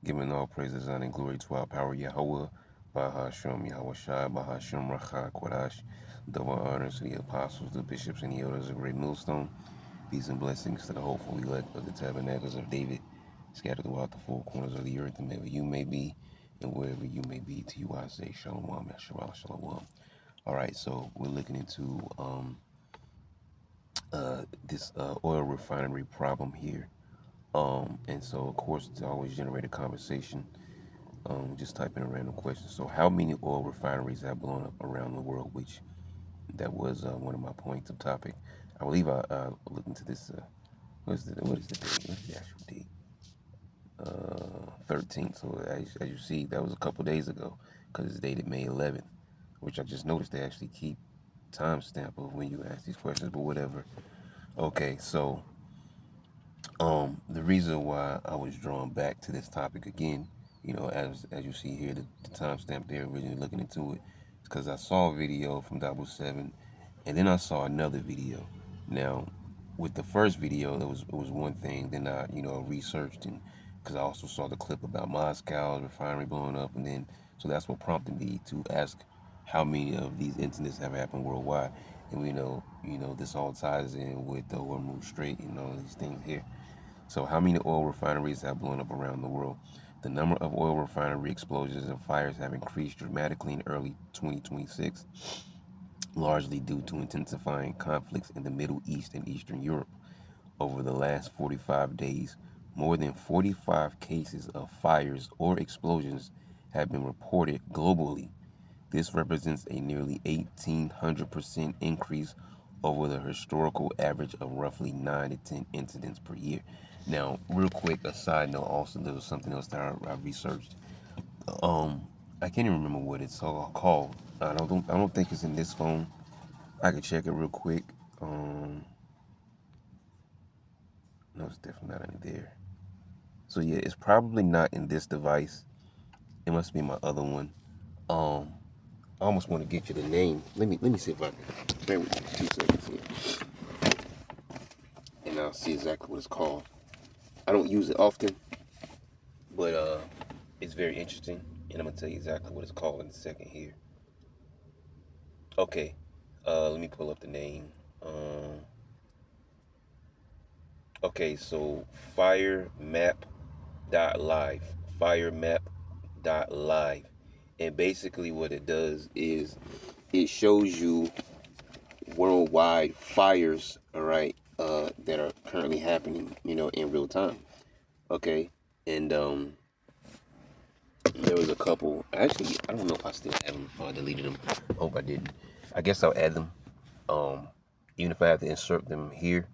Giving all praises, honor, and glory to our power, Yahweh, Bahasham, Yahweh Shai, Bahasham, Racha, Kodash. Double honors to the apostles, the bishops, and the elders of Great Millstone. Peace and blessings to the hopeful elect of the tabernacles of David, scattered throughout the four corners of the earth, and wherever you may be, and wherever you may be, to you I say, Shalom, Yahshua, Shalom. All right, so we're looking into this oil refinery problem here. And so, of course, to always generate a conversation, just type in a random question. So, how many oil refineries have blown up around the world? Which that was one of my points of topic. I believe I looked into this. What is the date? What's the actual date? 13th. So, as you see, that was a couple days ago because it's dated May 11th, which I just noticed they actually keep timestamp of when you ask these questions, but whatever. Okay, so the reason why I was drawn back to this topic again, as you see here, the timestamp there, originally looking into it, is because I saw a video from Double Seven, and then I saw another video. Now, with the first video, it was one thing. Then I, researched, and because I also saw the clip about Moscow's refinery blowing up, and then so that's what prompted me to ask how many of these incidents have happened worldwide. And we know, this all ties in with the Hormuz Strait and all these things here. So how many oil refineries have blown up around the world? The number of oil refinery explosions and fires have increased dramatically in early 2026, largely due to intensifying conflicts in the Middle East and Eastern Europe. Over the last 45 days, more than 45 cases of fires or explosions have been reported globally. This represents a nearly 1,800% increase over the historical average of roughly 9 to 10 incidents per year. Now, real quick, a side note also, there was something else that I researched. I can't even remember what it's called. I don't think it's in this phone. I can check it real quick. No, it's definitely not in there. So yeah, it's probably not in this device. It must be my other one. I almost want to get you the name. Let me see if I can. Bear with me 2 seconds here, and I'll see exactly what it's called. I don't use it often, but it's very interesting, and I'm gonna tell you exactly what it's called in a second here. Okay, let me pull up the name. Okay, so firemap.live, firemap.live, and basically what it does is it shows you worldwide fires, all right, that are currently happening, in real time. Okay, and there was a couple. Actually, I don't know if I still have them. If I deleted them. I hope I didn't. I guess I'll add them. Even if I have to insert them here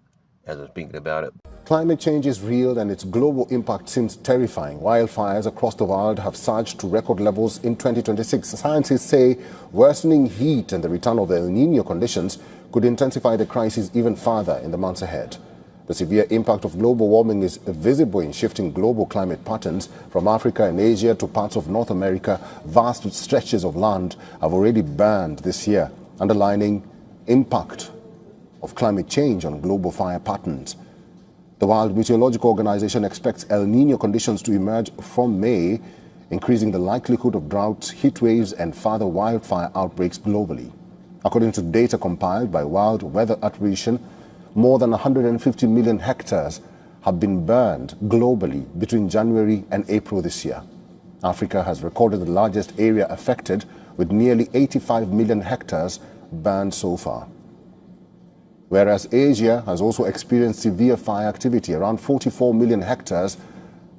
as I'm thinking about it. Climate change is real and its global impact seems terrifying. Wildfires across the world have surged to record levels in 2026. Scientists say worsening heat and the return of El Nino conditions could intensify the crisis even further in the months ahead. The severe impact of global warming is visible in shifting global climate patterns from Africa and Asia to parts of North America. Vast stretches of land have already burned this year, underlining impact of climate change on global fire patterns. The World Meteorological Organization expects El Nino conditions to emerge from May, increasing the likelihood of droughts, heat waves, and further wildfire outbreaks globally. According to data compiled by World Weather Attribution, more than 150 million hectares have been burned globally between January and April this year. Africa has recorded the largest area affected, with nearly 85 million hectares burned so far. Whereas Asia has also experienced severe fire activity. Around 44 million hectares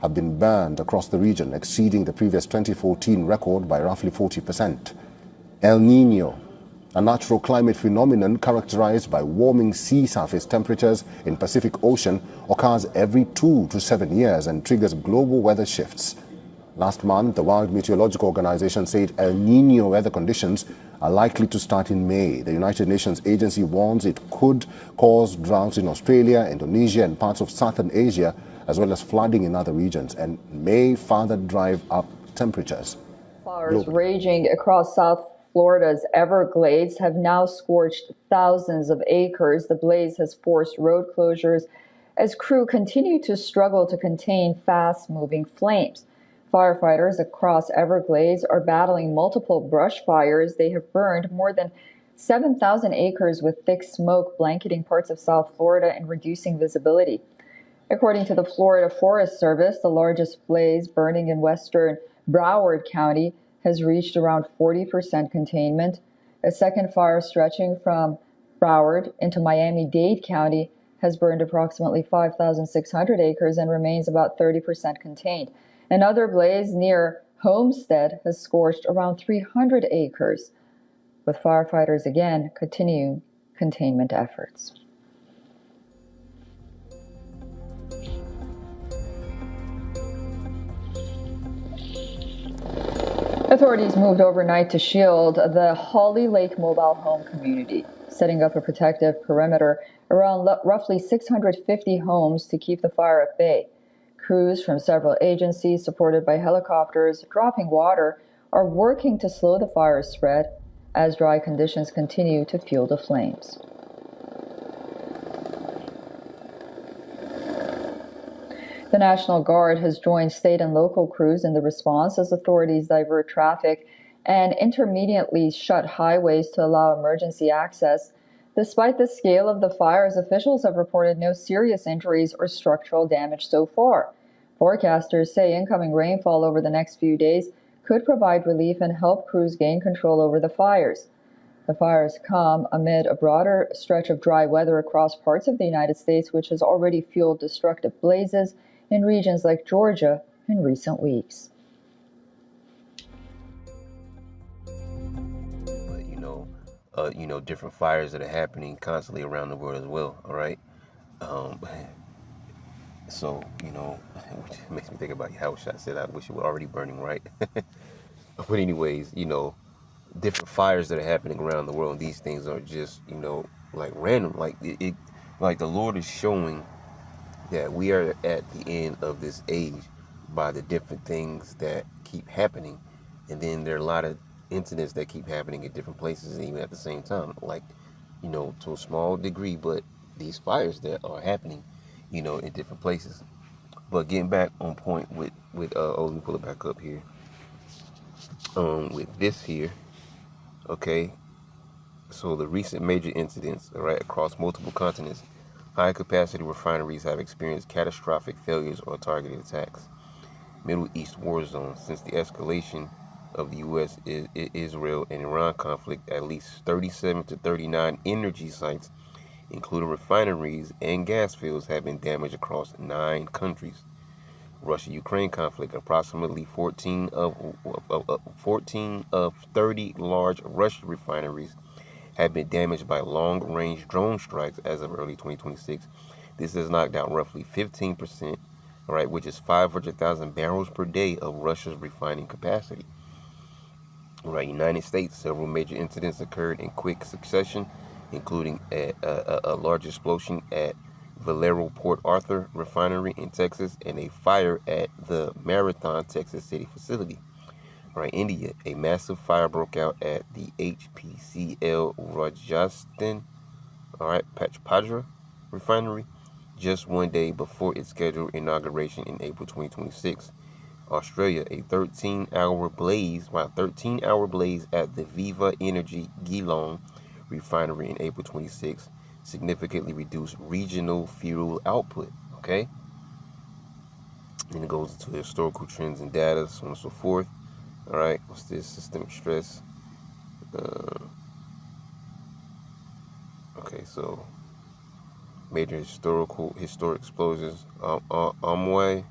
have been burned across the region, exceeding the previous 2014 record by roughly 40%. El Nino, a natural climate phenomenon characterized by warming sea surface temperatures in Pacific Ocean, occurs every 2 to 7 years and triggers global weather shifts. Last month, the World Meteorological Organization said El Nino weather conditions are likely to start in May. The United Nations agency warns it could cause droughts in Australia, Indonesia, and parts of southern Asia, as well as flooding in other regions, and may further drive up temperatures. Fires raging across South Florida's Everglades have now scorched thousands of acres. The blaze has forced road closures as crew continue to struggle to contain fast-moving flames. Firefighters across Everglades are battling multiple brush fires. They have burned more than 7,000 acres with thick smoke blanketing parts of South Florida and reducing visibility. According to the Florida Forest Service, the largest blaze burning in western Broward County has reached around 40% containment. A second fire stretching from Broward into Miami-Dade County has burned approximately 5,600 acres and remains about 30% contained. Another blaze near Homestead has scorched around 300 acres, with firefighters again continuing containment efforts. Authorities moved overnight to shield the Holly Lake mobile home community, setting up a protective perimeter around roughly 650 homes to keep the fire at bay. Crews from several agencies, supported by helicopters dropping water, are working to slow the fire's spread as dry conditions continue to fuel the flames. The National Guard has joined state and local crews in the response as authorities divert traffic and intermittently shut highways to allow emergency access. Despite the scale of the fires, officials have reported no serious injuries or structural damage so far. Forecasters say incoming rainfall over the next few days could provide relief and help crews gain control over the fires. The fires come amid a broader stretch of dry weather across parts of the United States, which has already fueled destructive blazes in regions like Georgia in recent weeks. But different fires that are happening constantly around the world as well. All right. Um, so which makes me think about how I said I wish it were already burning, right? But anyways, different fires that are happening around the world. These things are just like random. Like like the Lord is showing that we are at the end of this age by the different things that keep happening. And then there are a lot of incidents that keep happening at different places and even at the same time, like to a small degree, but these fires that are happening in different places. But getting back on point with let me pull it back up here, with this here. Okay, so the recent major incidents, all right, across multiple continents, high-capacity refineries have experienced catastrophic failures or targeted attacks. Middle East war zone. Since the escalation of the U.S., Israel, and Iran conflict, at least 37 to 39 energy sites, including refineries and gas fields, have been damaged across 9 countries. Russia-Ukraine conflict. Approximately 14 of 30 large Russian refineries have been damaged by long-range drone strikes as of early 2026. This has knocked out roughly 15%, all right, which is 500,000 barrels per day of Russia's refining capacity. All right, United States, several major incidents occurred in quick succession, including a large explosion at Valero Port Arthur Refinery in Texas and a fire at the Marathon, Texas City facility. All right, India, a massive fire broke out at the HPCL Rajasthan, all right, Pachpadra Refinery, just one day before its scheduled inauguration in April 2026. Australia, a 13-hour blaze at the Viva Energy Geelong Refinery in April 26 significantly reduced regional fuel output. Okay, then it goes into historical trends and data, so on and so forth. All right, what's this? Systemic stress. Okay, so major historic explosions. Amoy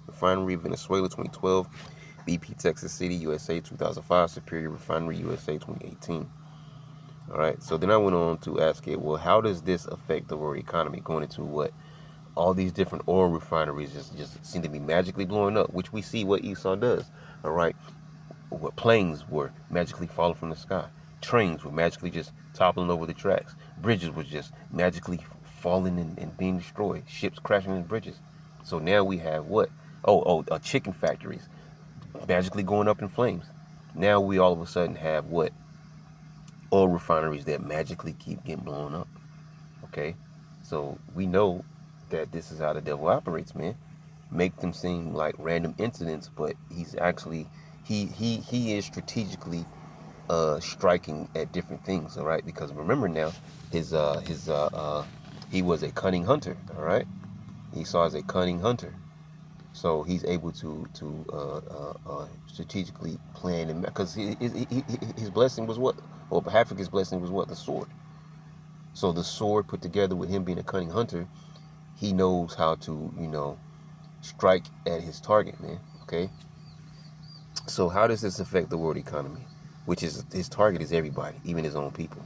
Refinery, Venezuela, 2012. BP, Texas City, USA, 2005. Superior Refinery, USA, 2018. All right, so then I went on to ask it, well, how does this affect the world economy? Going into what? All these different oil refineries just seem to be magically blowing up, which we see what Esau does. All right, what planes were magically falling from the sky, trains were magically just toppling over the tracks, bridges were just magically falling and being destroyed, ships crashing in bridges. So now we have what? Chicken factories magically going up in flames. Now we all of a sudden have what? Oil refineries that magically keep getting blown up. Okay, so we know that this is how the devil operates, man. make them seem like random incidents, but he's actually he is strategically striking at different things, all right? Because remember now, his he was a cunning hunter, all right? He saw as a cunning hunter, so he's able to strategically plan, and because his blessing was what, or half of his blessing was what, the sword. So the sword put together with him being a cunning hunter, he knows how to, you know, strike at his target, man. Okay. So how does this affect the world economy? Which is his target is everybody, even his own people.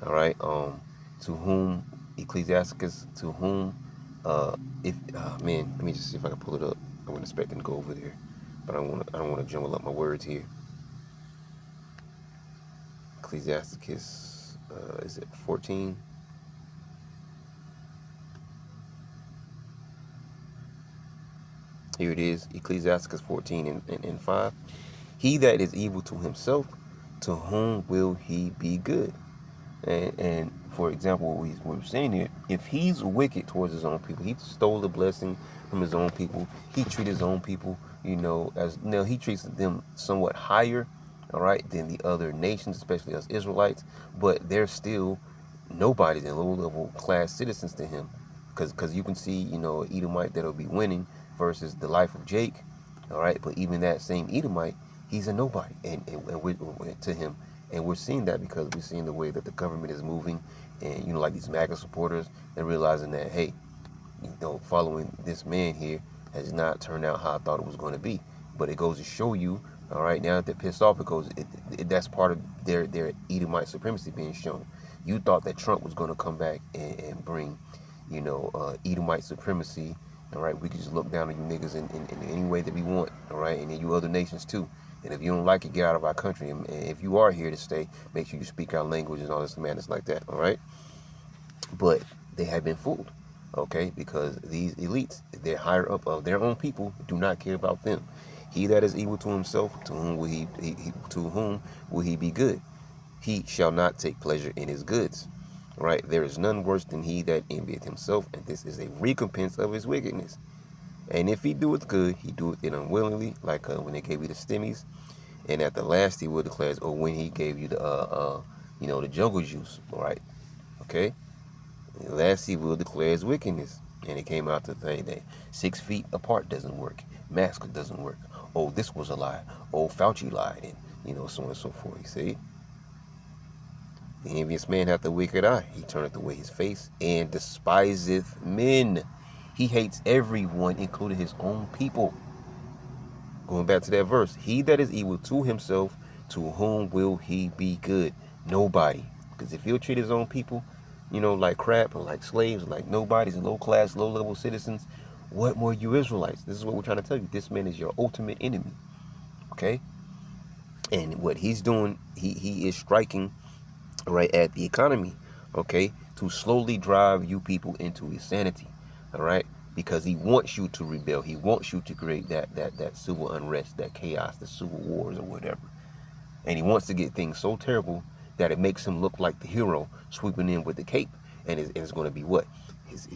All right. To whom Ecclesiasticus, to whom, if man, let me just see if I can pull it up. I wasn't expecting to go over there, but I don't want to jumble up my words here. Ecclesiasticus, is it 14? Here it is, Ecclesiasticus 14 and 5. He that is evil to himself, to whom will he be good? And for example, what we're saying here, if he's wicked towards his own people, he stole the blessing from his own people, he treated his own people, you know, as now he treats them somewhat higher, all right, than the other nations, especially us Israelites, but they're still nobodies and low-level class citizens to him, because you can see, you know, an Edomite that'll be winning versus the life of Jake, all right, but even that same Edomite, he's a nobody, and we're to him. And we're seeing that because we're seeing the way that the government is moving, and, you know, like these MAGA supporters, they're realizing that, hey, you know, following this man here has not turned out how I thought it was going to be. But it goes to show you, all right, now that they're pissed off, that's part of their Edomite supremacy being shown. You thought that Trump was going to come back and bring, you know, Edomite supremacy, all right? We could just look down on you niggas in any way that we want, all right? And then you other nations too. And if you don't like it, get out of our country. And if you are here to stay, make sure you speak our language and all this madness like that, all right? But they have been fooled, okay? Because these elites, they're higher up of their own people, do not care about them. He that is evil to himself, to whom will he be good? He shall not take pleasure in his goods, right? There is none worse than he that envieth himself, and this is a recompense of his wickedness. And if he doeth good, he doeth it unwillingly, like when they gave you the stimmies. And at the last he will declare, or when he gave you the, you know, the jungle juice, all right? Okay? And last he will declare his wickedness. And it came out to say that 6 feet apart doesn't work. Mask doesn't work. Oh, this was a lie. Oh, Fauci lied. And, you know, so on and so forth. You see? The envious man hath a wicked eye. He turneth away his face and despiseth men. He hates everyone, including his own people. Going back to that verse, he that is evil to himself, to whom will he be good? Nobody. Because if he'll treat his own people, you know, like crap, or like slaves, or like nobodies, and low class, low level citizens, what more you Israelites? This is what we're trying to tell you. This man is your ultimate enemy. Okay? And what he's doing, he is striking right at the economy, okay, to slowly drive you people into insanity, all right, because he wants you to rebel. He wants you to create that civil unrest, that chaos, the civil wars or whatever, and he wants to get things so terrible that it makes him look like the hero sweeping in with the cape, and it's going to be what his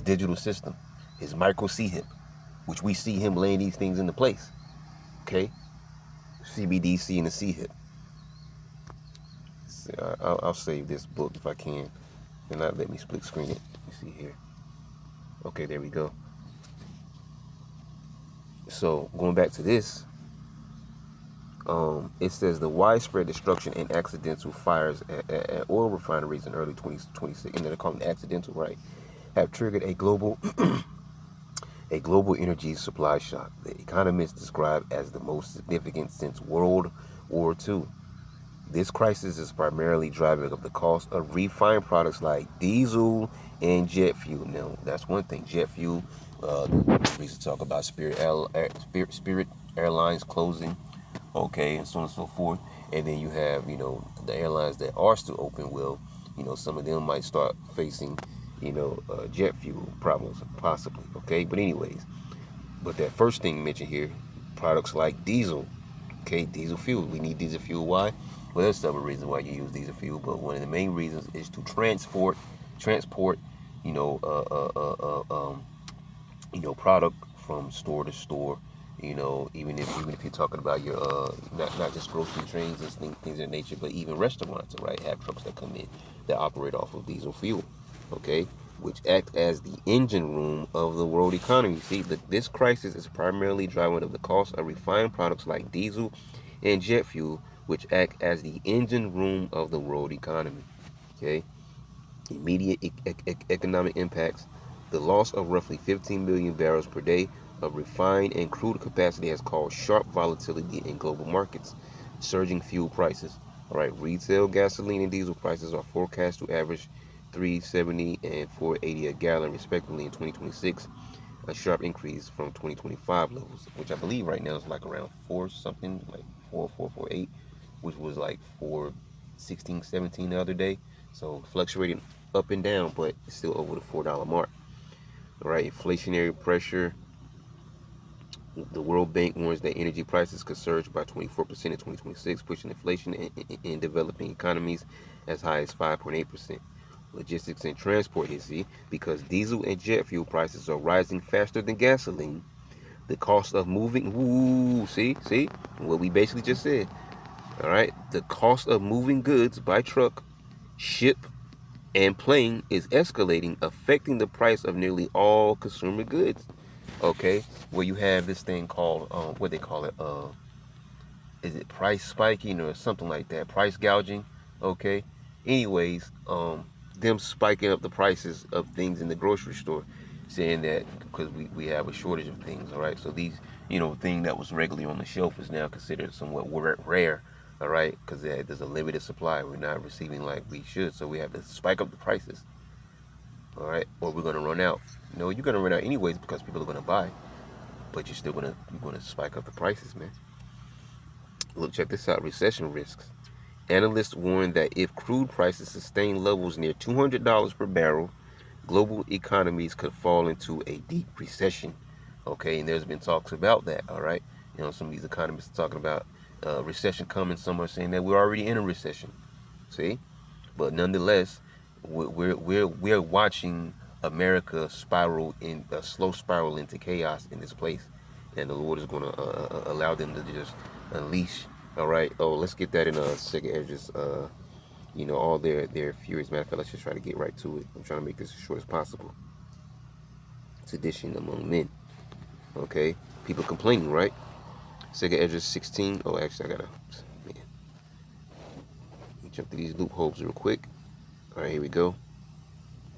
digital system, his micro C-hip, which we see him laying these things into place, okay, CBDC and the C-hip. I'll save this book if I can, and not let me split screen it. You see here. Okay, there we go. So going back to this, it says the widespread destruction and accidental fires at oil refineries in early 2026, and they're calling it accidental, right, have triggered a global energy supply shock. The economists describe as the most significant since World War II. This crisis is primarily driving up the cost of refined products like diesel and jet fuel. Now, that's one thing. Jet fuel, we used to talk about Spirit Airlines closing, okay, and so on and so forth. And then you have, you know, the airlines that are still open will, you know, some of them might start facing, you know, jet fuel problems, possibly, okay? But anyways, but that first thing mentioned here, products like diesel, okay, diesel fuel. We need diesel fuel. Why? Well, there's several reasons why you use diesel fuel, but one of the main reasons is to transport, you know, product from store to store. Even if you're talking about your not just grocery trains and things of that nature, but even restaurants, right, have trucks that come in that operate off of diesel fuel, okay, which act as the engine room of the world economy. See, this crisis is primarily driving up the cost of refined products like diesel and jet fuel, which act as the engine room of the world economy. Okay, immediate economic impacts. The loss of roughly 15 million barrels per day of refined and crude capacity has caused sharp volatility in global markets, surging fuel prices. All right, retail gasoline and diesel prices are forecast to average 370 and 480 a gallon respectively in 2026, a sharp increase from 2025 levels, which I believe right now is like around 4 something, like 4,448, which was like 416, 17 the other day. So fluctuating up and down, but it's still over the $4 mark. All right, inflationary pressure. The World Bank warns that energy prices could surge by 24% in 2026, pushing inflation in developing economies as high as 5.8%. Logistics and transport, you see, because diesel and jet fuel prices are rising faster than gasoline. The cost of moving, see, what we basically just said. All right, the cost of moving goods by truck, ship, and plane is escalating, affecting the price of nearly all consumer goods. Okay, where you have this thing called what they call it, is it price spiking or something like that, price gouging. Okay, anyways, them spiking up the prices of things in the grocery store, saying that because we have a shortage of things. All right, so these thing that was regularly on the shelf is now considered somewhat rare. All right, because there's a limited supply, we're not receiving like we should, so we have to spike up the prices. All right, or we're gonna run out. No, you're gonna run out anyways because people are gonna buy, but you're gonna spike up the prices, man. Look, check this out. Recession risks. Analysts warn that if crude prices sustain levels near $200 per barrel, global economies could fall into a deep recession. Okay, and there's been talks about that. All right, some of these economists are talking about recession coming. Some are saying that we're already in a recession. See, but nonetheless, we're watching America spiral in a slow spiral into chaos in this place, and the Lord is going to allow them to just unleash. All right. Oh, let's get that in a second. Just all their furies. Matter of fact, let's just try to get right to it. I'm trying to make this as short as possible. Sedition among men. Okay. People complaining, right? Second Edges 16. Oh, actually, I gotta. Man. Let me jump through these loopholes real quick. All right, here we go.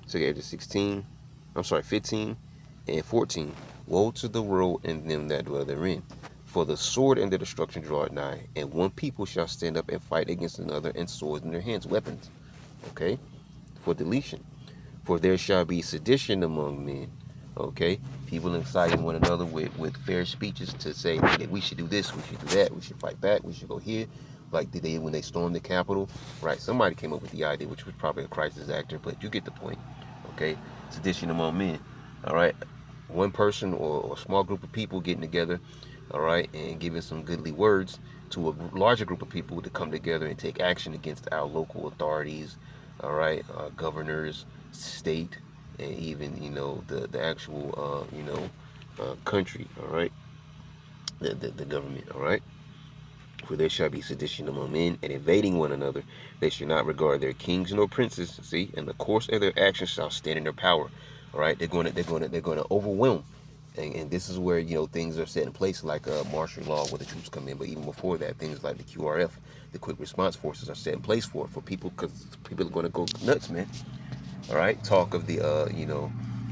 Second Edges 16. I'm sorry, 15 and 14. Woe to the world and them that dwell therein. For the sword and the destruction draweth nigh, and one people shall stand up and fight against another, and swords in their hands, weapons. Okay? For deletion. For there shall be sedition among men. Okay? People inciting one another with fair speeches to say that we should do this, we should do that, we should fight back, we should go here. Like the day when they stormed the Capitol. Right, somebody came up with the idea, which was probably a crisis actor, but you get the point. Okay? Sedition among men. All right? One person or a small group of people getting together, all right, and giving some goodly words to a larger group of people to come together and take action against our local authorities, all right, governors, state, and even the actual country, all right, the government, all right. For there shall be sedition among men, and invading one another. They shall not regard their kings nor princes. See, and the course of their actions shall stand in their power. All right, they're going to overwhelm, and this is where things are set in place like martial law, where the troops come in. But even before that, things like the QRF, the quick response forces, are set in place for people, because people are going to go nuts, man. All right, talk of the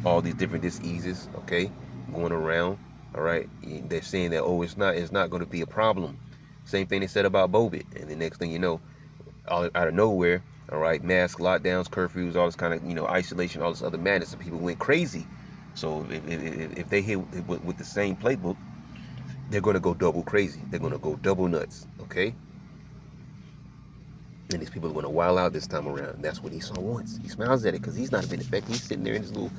all these different diseases, okay, going around. All right, they're saying that it's not going to be a problem. Same thing they said about Bobit, and the next thing you know, out of nowhere, all right, mask lockdowns, curfews, all this kind of isolation, all this other madness, and people went crazy. So if they hit with the same playbook, they're going to go double crazy. They're going to go double nuts, okay? And these people are going to wild out this time around. And that's what Esau wants. He smiles at it because he's not been affected. He's sitting there in his little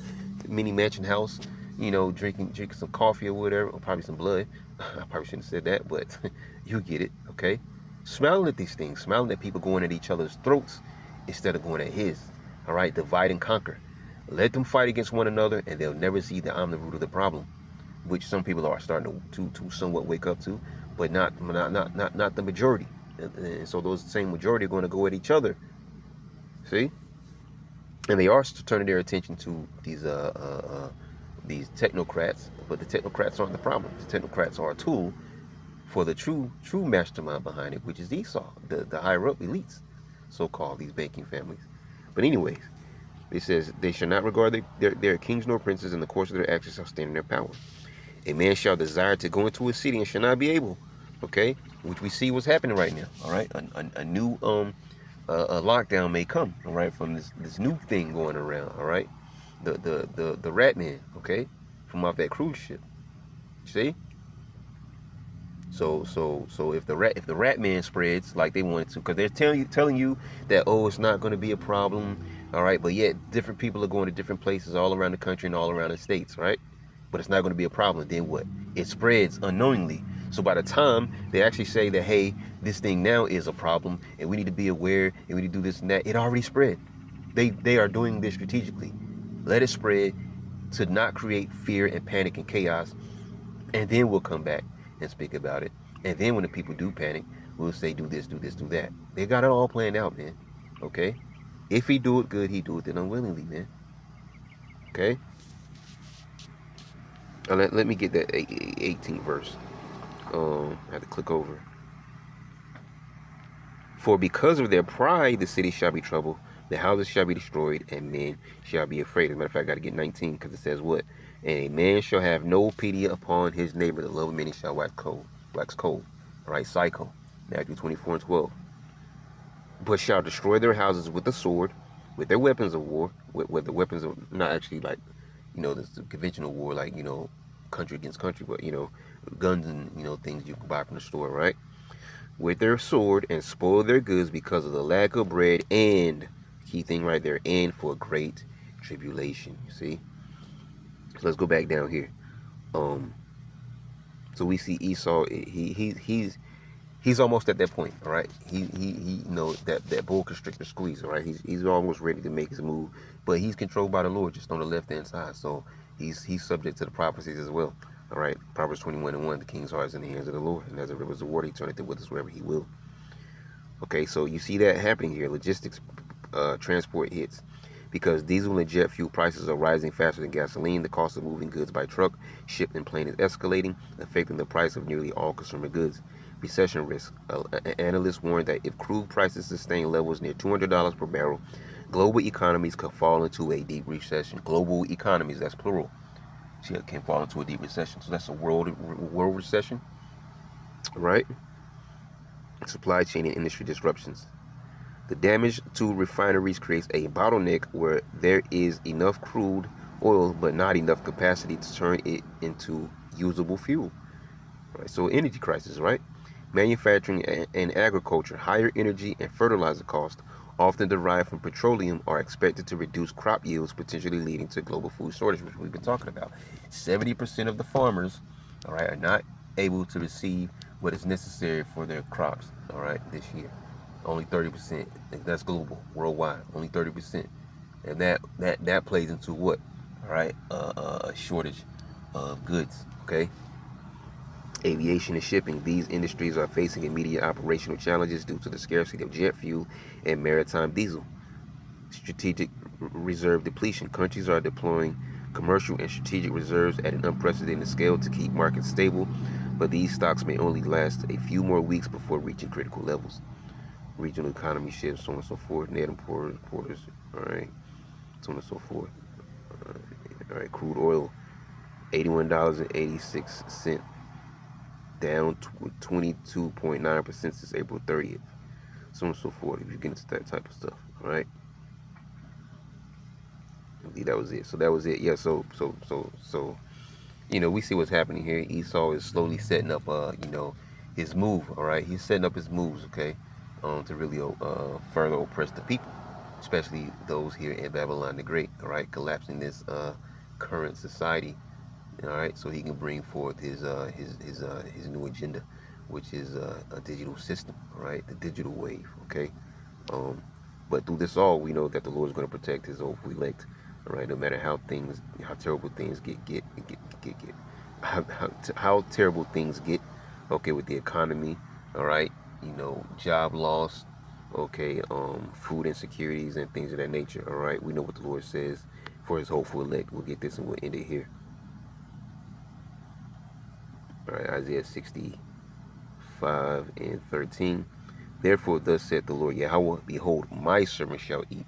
mini mansion house, drinking some coffee or whatever, or probably some blood. I probably shouldn't have said that, but you get it, okay? Smiling at these things, smiling at people going at each other's throats instead of going at his. All right, divide and conquer. Let them fight against one another, and they'll never see that I'm the root of the problem, which some people are starting to somewhat wake up to, but not the majority. And so those same majority are going to go at each other. See, and they are turning their attention to these technocrats, but the technocrats aren't the problem. The technocrats are a tool for the true mastermind behind it, which is Esau, the higher up elites, so-called, these banking families. But anyways, it says, they shall not regard their kings nor princes, in the course of their actions shall stand in their power. A man shall desire to go into a city and shall not be able. Okay, which we see what's happening right now. All right, a new a lockdown may come. All right, from this new thing going around. All right, the rat man. Okay, from off that cruise ship. See. So if the rat man spreads like they wanted to, because they're telling you that, oh, it's not going to be a problem, all right, but yet different people are going to different places all around the country and all around the states, right? But it's not going to be a problem. Then what? It spreads unknowingly. So by the time they actually say that, hey, this thing now is a problem and we need to be aware and we need to do this and that, it already spread. They are doing this strategically. Let it spread to not create fear and panic and chaos, and then we'll come back and speak about it. And then when the people do panic, we'll say, do this, do this, do that. They got it all planned out, man. Okay? If he do it good, he do it then unwillingly, man. Okay? Let me get that 18th verse. I have to click over. For because of their pride, the city shall be troubled, the houses shall be destroyed, and men shall be afraid. As a matter of fact, I got to get 19, because it says what? And a man shall have no pity upon his neighbor. The love of many shall wax cold. All right, Psycho. Matthew 24:12. But shall destroy their houses with the sword, with their weapons of war, with the weapons of, not actually like, this conventional war, like, country against country, but, guns and, things you can buy from the store, right? With their sword, and spoil their goods because of the lack of bread, and, key thing right there, and for great tribulation. You see? So let's go back down here. So we see Esau. He's almost at that point. All right. He that bull constrictor squeeze. All right. He's almost ready to make his move, but he's controlled by the Lord, just on the left hand side. So he's subject to the prophecies as well. All right. Proverbs 21:1. The king's heart is in the hands of the Lord, and as a river's of water, he turneth it with us wherever he will. Okay. So you see that happening here. Logistics, transport hits. Because diesel and jet fuel prices are rising faster than gasoline, the cost of moving goods by truck, ship, and plane is escalating, affecting the price of nearly all consumer goods. Recession risk. Analysts warn that if crude prices sustain levels near $200 per barrel, global economies could fall into a deep recession. Global economies, that's plural, can fall into a deep recession. So that's a world recession, right? Supply chain and industry disruptions. The damage to refineries creates a bottleneck where there is enough crude oil but not enough capacity to turn it into usable fuel. Right, so energy crisis, right? Manufacturing and agriculture, higher energy and fertilizer costs, often derived from petroleum, are expected to reduce crop yields, potentially leading to global food shortage, which we've been talking about. 70% of the farmers, all right, are not able to receive what is necessary for their crops, all right, this year. Only 30%. That's global, worldwide. Only 30%, and that plays into what? All right, a shortage of goods. Okay. Aviation and shipping. These industries are facing immediate operational challenges due to the scarcity of jet fuel and maritime diesel. Strategic reserve depletion. Countries are deploying commercial and strategic reserves at an unprecedented scale to keep markets stable, but these stocks may only last a few more weeks before reaching critical levels. Regional economy shifts, so on and so forth. Net importers, all right, so on and so forth. All right, crude oil, $81.86, down 22.9% since April 30th, so on and so forth. If you get into that type of stuff, all right. I believe that was it. So that was it. Yeah. So we see what's happening here. Esau is slowly setting up, his move. All right, he's setting up his moves. Okay. To really further oppress the people, especially those here in Babylon the Great, all right, collapsing this current society, all right, so he can bring forth his new agenda, which is a digital system, all right, the digital wave, okay. But through this all, we know that the Lord is going to protect his oath elect, All right, no matter how terrible things get, how terrible things get. Okay, with the economy. All right, job loss. Okay, food insecurities and things of that nature. All right, we know what the Lord says for His hopeful elect. We'll get this and we'll end it here. All right, Isaiah 65:13. Therefore, thus saith the Lord Yahweh, behold, my servant shall eat,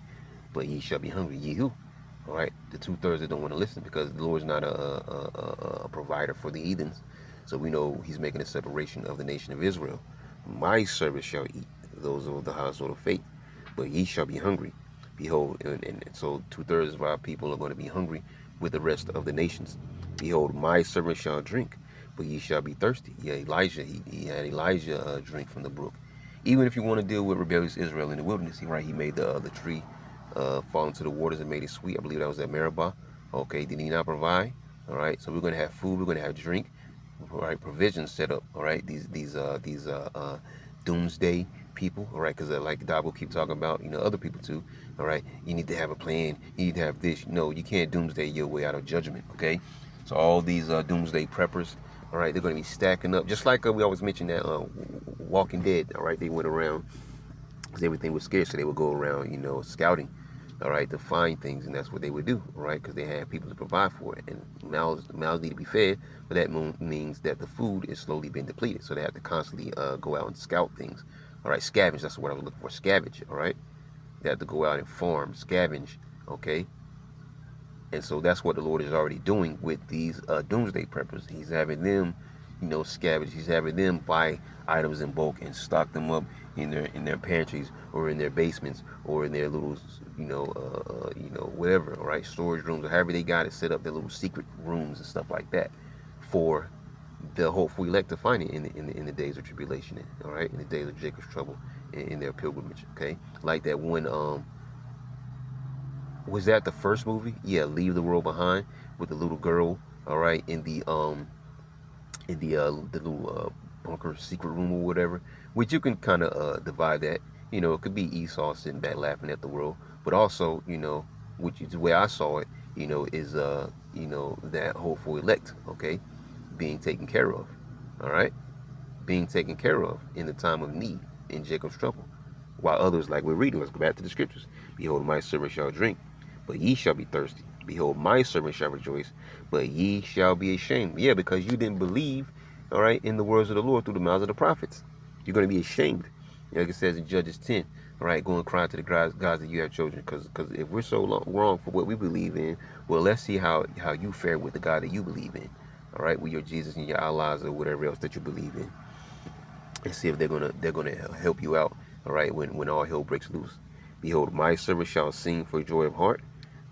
but ye shall be hungry. Ye who? All right, the 2/3 that don't want to listen, because the Lord's not a provider for the heathens. So we know He's making a separation of the nation of Israel. My servant shall eat, those of the household of faith, but ye shall be hungry. Behold, and so 2/3 of our people are going to be hungry with the rest of the nations. Behold, my servant shall drink, but ye shall be thirsty. Yeah, Elijah, he had Elijah drink from the brook. Even if you want to deal with rebellious Israel in the wilderness, he made the tree fall into the waters and made it sweet. I believe that was at Meribah. Okay, did He not provide? All right, so we're going to have food, we're going to have drink. All right, provisions set up. All right, these doomsday people. All right, because like God will keep talking about, other people too. All right, you need to have a plan. You need to have this. No, you can't doomsday your way out of judgment. Okay, so all these doomsday preppers. All right, they're going to be stacking up, just like we always mention that Walking Dead. All right, they went around because everything was scarce, so they would go around, scouting, all right, to find things, and that's what they would do, all right, because they had people to provide for it, and mouths need to be fed, but that means that the food is slowly being depleted, so they have to constantly go out and scout things, all right, scavenge, that's what I was looking for, scavenge, all right, they have to go out and farm, scavenge, okay, and so that's what the Lord is already doing with these doomsday preppers. He's having them, scavenge. He's having them buy items in bulk and stock them up in their pantries or in their basements or in their little, whatever. All right, storage rooms or however they got it set up, their little secret rooms and stuff like that, for the hopeful elect to find it in the days of tribulation. All right, in the days of Jacob's trouble in their pilgrimage. Okay, like that one was that the first movie? Yeah, Leave the World Behind, with the little girl, all right, in the little bunker secret room or whatever, which you can kind of divide that. It could be Esau sitting back laughing at the world, but also, which is the way I saw it, is that hopeful elect, okay, being taken care of, all right, being taken care of in the time of need in Jacob's trouble, while others, like we're reading, let's go back to the scriptures. Behold, my servant shall drink, but ye shall be thirsty. Behold, my servant shall rejoice, but ye shall be ashamed. Yeah, because you didn't believe, all right, in the words of the Lord through the mouths of the prophets. You're going to be ashamed. Like it says in Judges 10, all right, go and cry to the gods that you have chosen. Because if we're so wrong for what we believe in, well, let's see how you fare with the God that you believe in. All right, with your Jesus and your Allahs or whatever else that you believe in. And see if they're gonna help you out, all right, when all hell breaks loose. Behold, my servant shall sing for joy of heart,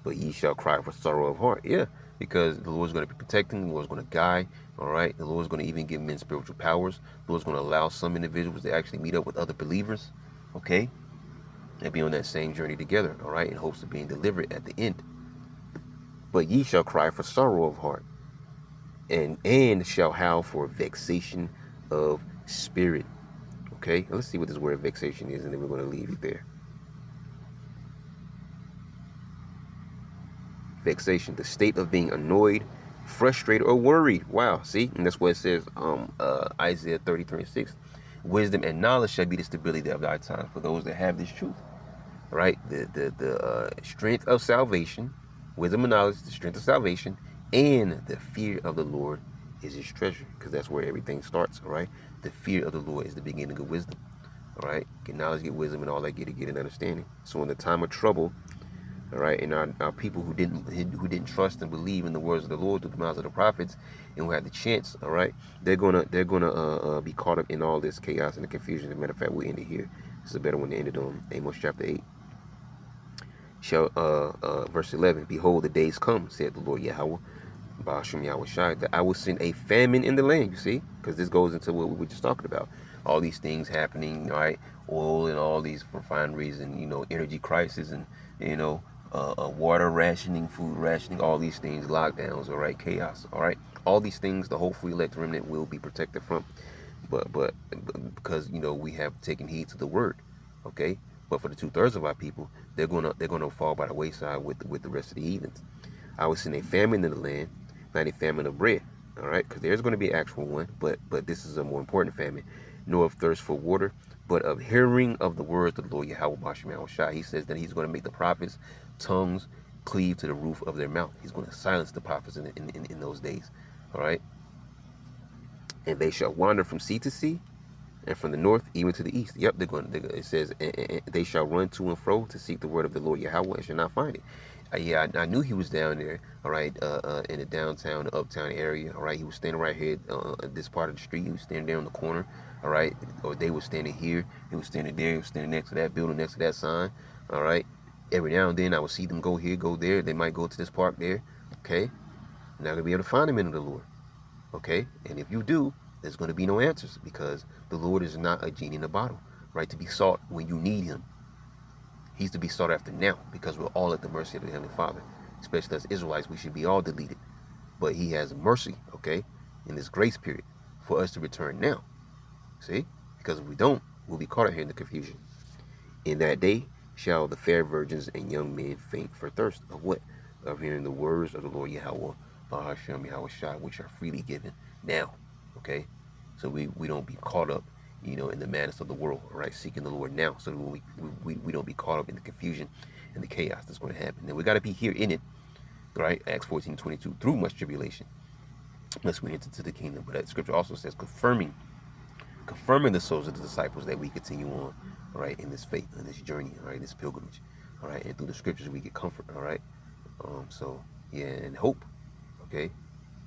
but ye shall cry for sorrow of heart. Yeah, because the Lord's going to be protecting, the Lord's going to guide, all right? The Lord's going to even give men spiritual powers. The Lord's going to allow some individuals to actually meet up with other believers, okay? And be on that same journey together, all right, in hopes of being delivered at the end. But ye shall cry for sorrow of heart, and shall howl for vexation of spirit, okay? Let's see what this word vexation is, and then we're going to leave it there. Vexation, the state of being annoyed, frustrated, or worried. Wow, see? And that's what it says, Isaiah 33:6. Wisdom and knowledge shall be the stability of thy time for those that have this truth. Right? The strength of salvation, wisdom and knowledge, the strength of salvation, and the fear of the Lord is his treasure. Because that's where everything starts, all right? The fear of the Lord is the beginning of wisdom. All right? Get knowledge, get wisdom, and all that get an understanding. So in the time of trouble, all right, and our people who didn't trust and believe in the words of the Lord through the mouths of the prophets, and who had the chance, all right, they're gonna be caught up in all this chaos and the confusion. As a matter of fact, we end it here. This is a better one to end it on. Amos chapter 8. Verse 11. Behold, the days come, said the Lord Yahweh, Ba'ashem Yahweh Shai, that I will send a famine in the land. You see, because this goes into what we were just talking about. All these things happening, all right, oil and all these refineries, and energy crisis, and water rationing, food rationing, all these things, lockdowns, all right, chaos, all right, all these things the hopeful elect remnant will be protected from, but because we have taken heed to the word, okay, But for the 2/3 of our people, they're gonna fall by the wayside with the rest of the heathens. I will send a famine in the land, not a famine of bread. All right, because there's going to be an actual one, but this is a more important famine, nor of thirst for water, but of hearing of the words of the Lord Yahweh Bashem Yahushua. He says that he's going to make the prophets' tongues cleave to the roof of their mouth. He's going to silence the prophets in those days. All right, and they shall wander from sea to sea, and from the north even to the east. Yep, it says, and they shall run to and fro to seek the word of the Lord Yahweh and shall not find it. Yeah, I knew he was down there, all right, in the downtown, the uptown area, all right. He was standing right here at this part of the street. He was standing there on the corner, all right, or they were standing here. He was standing there. He was standing next to that building, next to that sign, all right. Every now and then I would see them go here, go there. They might go to this park there, okay. Not gonna be able to find them in the Lord, okay. And if you do, there's going to be no answers, because the Lord is not a genie in a bottle, right, to be sought when you need him. He's to be sought after now, because we're all at the mercy of the Heavenly Father. Especially as Israelites, we should be all deleted. But he has mercy, okay, in this grace period for us to return now. See? Because if we don't, we'll be caught out here in the confusion. In that day shall the fair virgins and young men faint for thirst. Of what? Of hearing the words of the Lord Yahweh, Bahashem Yahushua, which are freely given now. Okay? So we don't be caught up, in the madness of the world, right? Seeking the Lord now, so that we don't be caught up in the confusion and the chaos that's going to happen. And we got to be here in it, right? Acts 14:22, through much tribulation, unless we enter to the kingdom. But that scripture also says, confirming the souls of the disciples, that we continue on, all right, in this faith, in this journey, all right, this pilgrimage, all right, and through the scriptures we get comfort, all right. So yeah, and hope, okay.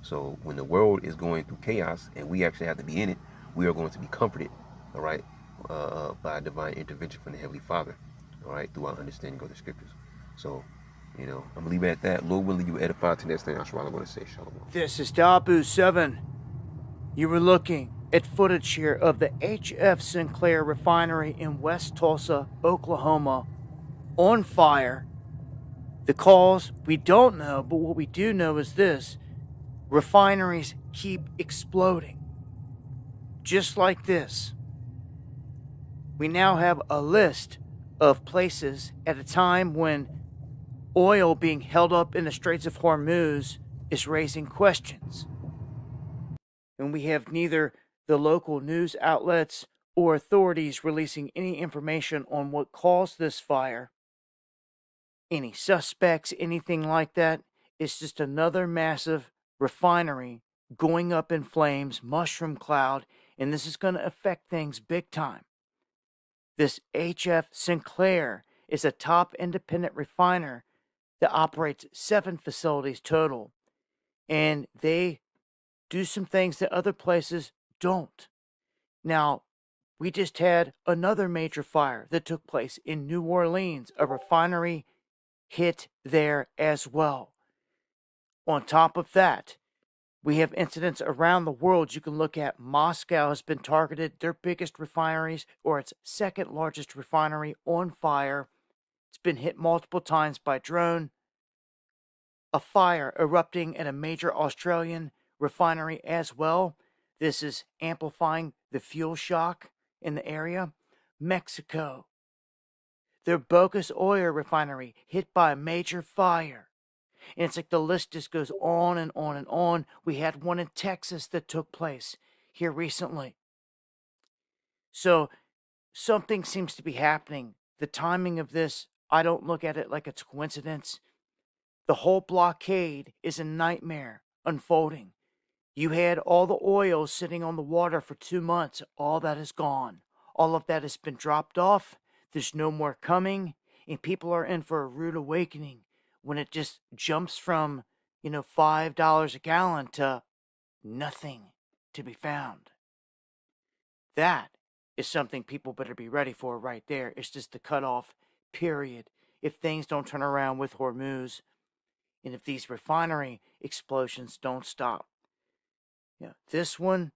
So when the world is going through chaos and we actually have to be in it, we are going to be comforted, all right, by divine intervention from the Heavenly Father, all right, through our understanding of the scriptures. So, I'm gonna leave it at that. Lord willing, you edify to next thing. That's what I'm gonna say. Shalom. This is Dabu 7. You were looking at footage here of the H.F. Sinclair Refinery in West Tulsa, Oklahoma, on fire. The cause, we don't know, but what we do know is this: refineries keep exploding. Just like this. We now have a list of places at a time when oil being held up in the Straits of Hormuz is raising questions. And we have neither the local news outlets or authorities releasing any information on what caused this fire, any suspects, anything like that. It's just another massive refinery going up in flames, mushroom cloud, and this is going to affect things big time. This H.F. Sinclair is a top independent refiner that operates 7 facilities total, and they do some things that other places don't. Now, we just had another major fire that took place in New Orleans. A refinery hit there as well. On top of that, we have incidents around the world. You can look at Moscow has been targeted, their biggest refineries, or its second largest refinery, on fire. It's been hit multiple times by drone. A fire erupting at a major Australian refinery as well. This is amplifying the fuel shock in the area. Mexico, their Bocas Oil refinery hit by a major fire. And it's like the list just goes on and on and on. We had one in Texas that took place here recently. So something seems to be happening. The timing of this, I don't look at it like it's a coincidence. The whole blockade is a nightmare unfolding. You had all the oil sitting on the water for 2 months. All that is gone. All of that has been dropped off. There's no more coming. And people are in for a rude awakening when it just jumps from, $5 a gallon to nothing to be found. That is something people better be ready for right there. It's just the cutoff period. If things don't turn around with Hormuz, and if these refinery explosions don't stop. This one,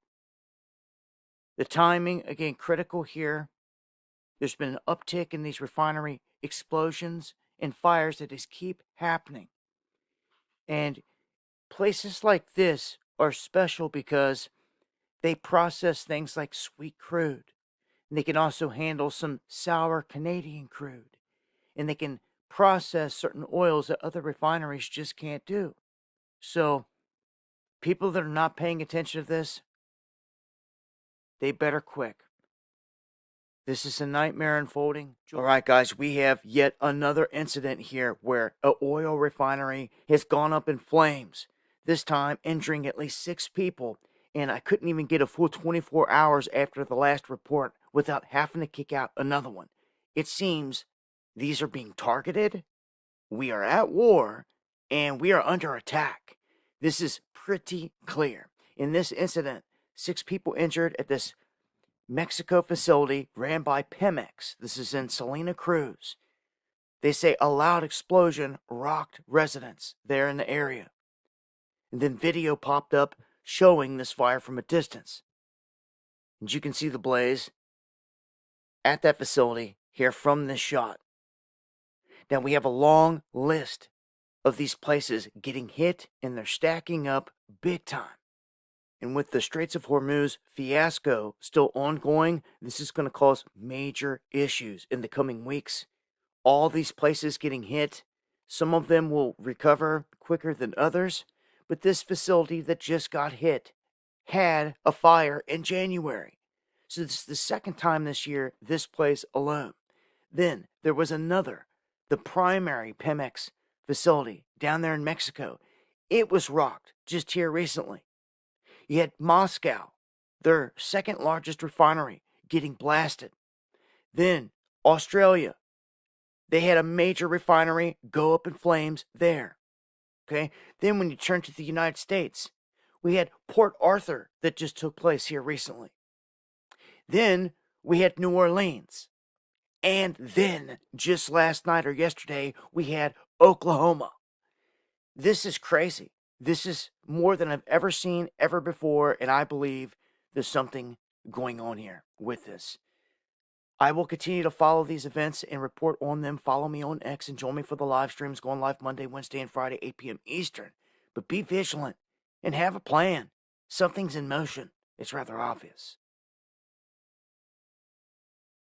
the timing, again, critical here. There's been an uptick in these refinery explosions and fires that just keep happening. And places like this are special because they process things like sweet crude. And they can also handle some sour Canadian crude. And they can process certain oils that other refineries just can't do. So, people that are not paying attention to this, they better quick. This is a nightmare unfolding. All right, guys, we have yet another incident here where an oil refinery has gone up in flames, this time injuring at least 6 people. And I couldn't even get a full 24 hours after the last report without having to kick out another one. It seems these are being targeted. We are at war, and we are under attack. This is pretty clear. In this incident, 6 people injured at this Mexico facility ran by Pemex. This is in Salina Cruz. They say a loud explosion rocked residents there in the area. And then video popped up showing this fire from a distance. And you can see the blaze at that facility here from this shot. Now we have a long list of these places getting hit, and they're stacking up big time. And with the Straits of Hormuz fiasco still ongoing, this is going to cause major issues in the coming weeks. All these places getting hit, some of them will recover quicker than others, but this facility that just got hit had a fire in January. So this is the second time this year, this place alone. Then there was another, the primary Pemex facility down there in Mexico. It was rocked just here recently. You had Moscow, their second largest refinery, getting blasted. Then Australia, they had a major refinery go up in flames there. Okay. Then when you turn to the United States, we had Port Arthur that just took place here recently. Then we had New Orleans. And then just last night or yesterday, we had Oklahoma. This is crazy. This is more than I've ever seen ever before, and I believe there's something going on here with this. I will continue to follow these events and report on them. Follow me on X and join me for the live streams going live Monday, Wednesday, and Friday, 8 p.m. Eastern. But be vigilant and have a plan. Something's in motion. It's rather obvious.